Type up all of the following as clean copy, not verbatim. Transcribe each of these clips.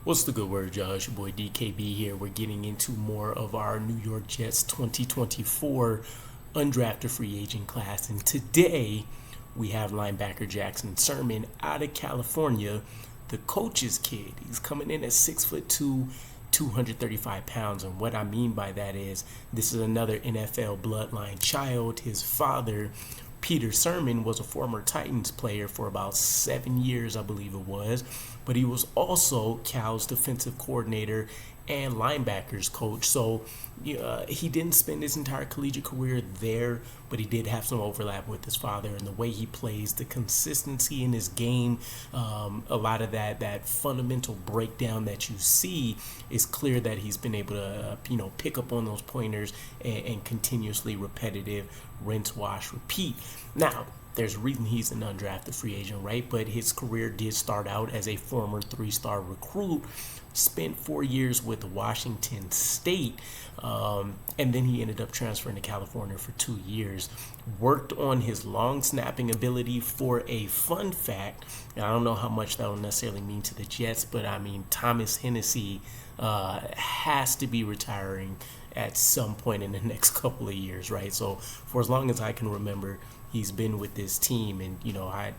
What's the good word, y'all? It's your boy DKB here. We're getting into more of our New York Jets 2024 undrafted free agent class. And today we have linebacker Jackson Sirmon out of California, the coach's kid. He's coming in at 6'2", 235 pounds. And what I mean by that is this is another NFL bloodline child. His father, Peter Sirmon, was a former Titans player for about 7 years, I believe it was. But he was also Cal's defensive coordinator and linebackers coach. So he didn't spend his entire collegiate career there, but he did have some overlap with his father, and the way he plays, the consistency in his game, a lot of that fundamental breakdown that you see is clear that he's been able to pick up on those pointers and continuously repetitive rinse, wash, repeat. Now, there's a reason he's an undrafted free agent, right? But his career did start out as a former 3-star recruit, spent 4 years with Washington State, and then he ended up transferring to California for 2 years. Worked on his long snapping ability. For a fun fact, and I don't know how much that will necessarily mean to the Jets, but I mean, Thomas Hennessy has to be retiring at some point in the next couple of years, right? So for as long as I can remember, he's been with this team, and I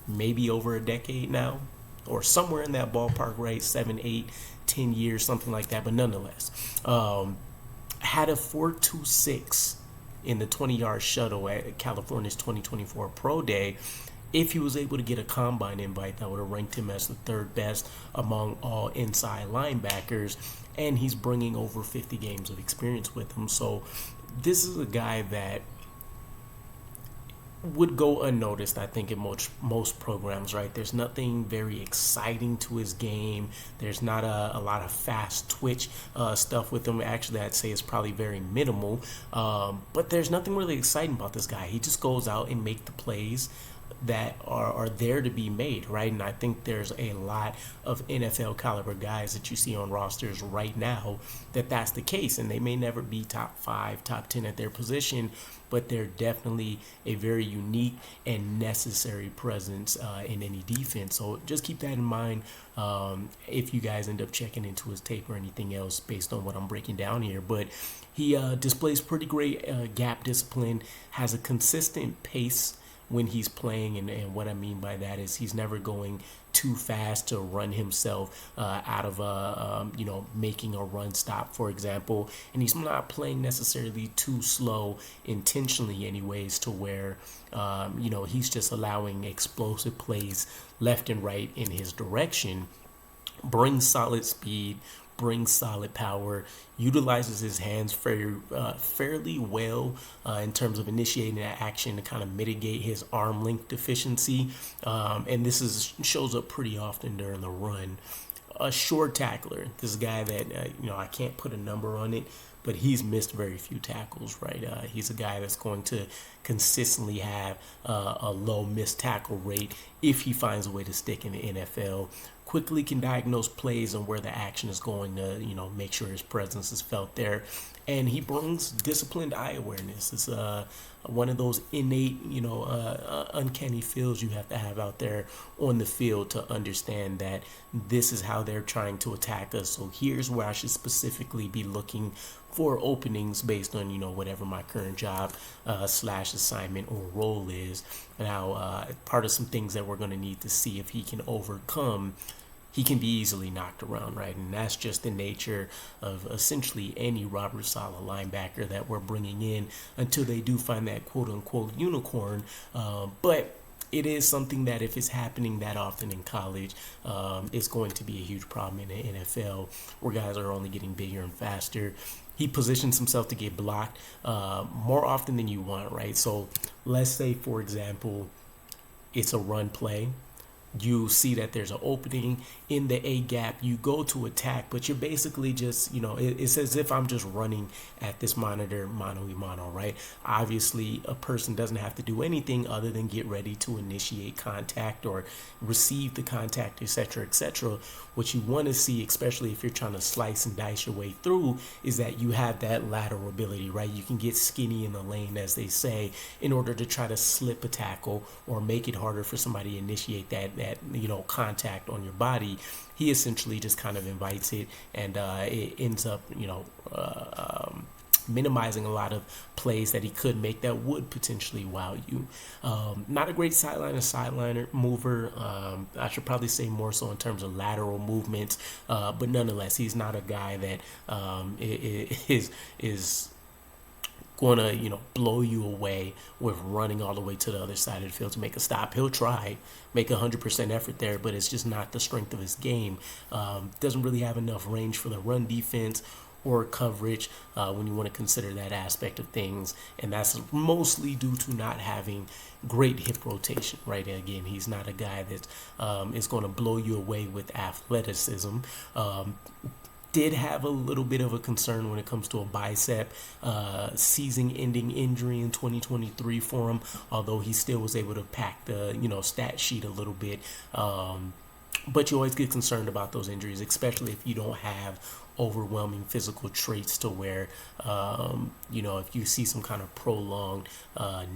maybe over a decade now, or somewhere in that ballpark, right? 7, 8, 10 years, something like that. But nonetheless, had a 4.26 in the 20-yard shuttle at California's 2024 Pro Day. If he was able to get a combine invite, that would have ranked him as the third best among all inside linebackers, and he's bringing over 50 games of experience with him. So this is a guy that would go unnoticed, I think, in most programs, right? There's nothing very exciting to his game. There's not a lot of fast twitch stuff with him. Actually, I'd say it's probably very minimal. But there's nothing really exciting about this guy. He just goes out and make the plays that are there to be made, right? And I think there's a lot of NFL caliber guys that you see on rosters right now that's the case, and they may never be top 5, top 10 at their position, but they're definitely a very unique and necessary presence in any defense. So just keep that in mind if you guys end up checking into his tape or anything else based on what I'm breaking down here. But he displays pretty great gap discipline, has a consistent pace when he's playing, and what I mean by that is he's never going too fast to run himself out of making a run stop, for example, and he's not playing necessarily too slow intentionally anyways, to where he's just allowing explosive plays left and right in his direction. Brings solid speed, brings solid power, utilizes his hands fairly well in terms of initiating that action to kind of mitigate his arm length deficiency, and this shows up pretty often during the run. A short tackler, this guy that I can't put a number on it, but he's missed very few tackles, right? He's a guy that's going to consistently have a low missed tackle rate if he finds a way to stick in the NFL. Quickly can diagnose plays and where the action is going to, make sure his presence is felt there. And he brings disciplined eye awareness. It's one of those innate, uncanny feels you have to have out there on the field to understand that this is how they're trying to attack us. So here's where I should specifically be looking for openings based on, whatever my current job / assignment or role is. Now, part of some things that we're going to need to see if he can overcome, he can be easily knocked around, right? And that's just the nature of essentially any Robert Saleh linebacker that we're bringing in until they do find that quote-unquote unicorn. But it is something that if it's happening that often in college, it's going to be a huge problem in the NFL, where guys are only getting bigger and faster. He positions himself to get blocked more often than you want, right? So let's say, for example, it's a run play. You see that there's an opening in the A gap, you go to attack, but you're basically just, it's as if I'm just running at this monitor mano-a-mano, right? Obviously, a person doesn't have to do anything other than get ready to initiate contact or receive the contact, etc., etc. What you want to see, especially if you're trying to slice and dice your way through, is that you have that lateral ability, right? You can get skinny in the lane, as they say, in order to try to slip a tackle or make it harder for somebody to initiate that that, contact on your body, he essentially just kind of invites it, and it ends up, minimizing a lot of plays that he could make that would potentially wow you. Not a great sideliner mover. I should probably say more so in terms of lateral movements, but nonetheless, he's not a guy that is going to blow you away with running all the way to the other side of the field to make a stop. He'll try, make 100% effort there, but it's just not the strength of his game. Doesn't really have enough range for the run defense or coverage when you want to consider that aspect of things, and that's mostly due to not having great hip rotation, right? Again, he's not a guy that is going to blow you away with athleticism. Did have a little bit of a concern when it comes to a bicep season-ending injury in 2023 for him, although he still was able to pack the stat sheet a little bit. But you always get concerned about those injuries, especially if you don't have overwhelming physical traits to where, if you see some kind of prolonged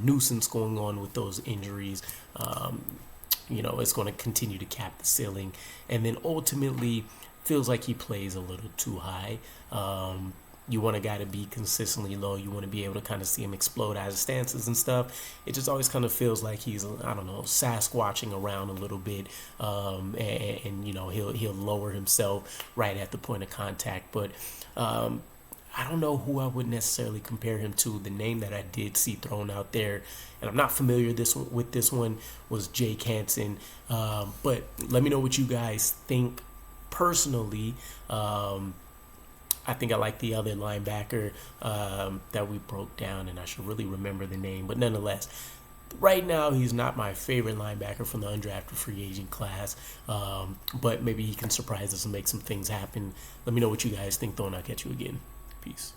nuisance going on with those injuries, it's going to continue to cap the ceiling. And then ultimately, feels like he plays a little too high. You want a guy to be consistently low. You want to be able to kind of see him explode out of stances and stuff. It just always kind of feels like he's, Sasquatching around a little bit, and he'll lower himself right at the point of contact. But I don't know who I would necessarily compare him to. The name that I did see thrown out there, and I'm not familiar with this one, was Jake Hansen. But let me know what you guys think. Personally, I think I like the other linebacker that we broke down, and I should really remember the name. But nonetheless, right now he's not my favorite linebacker from the undrafted free agent class, but maybe he can surprise us and make some things happen. Let me know what you guys think, though, and I'll catch you again. Peace.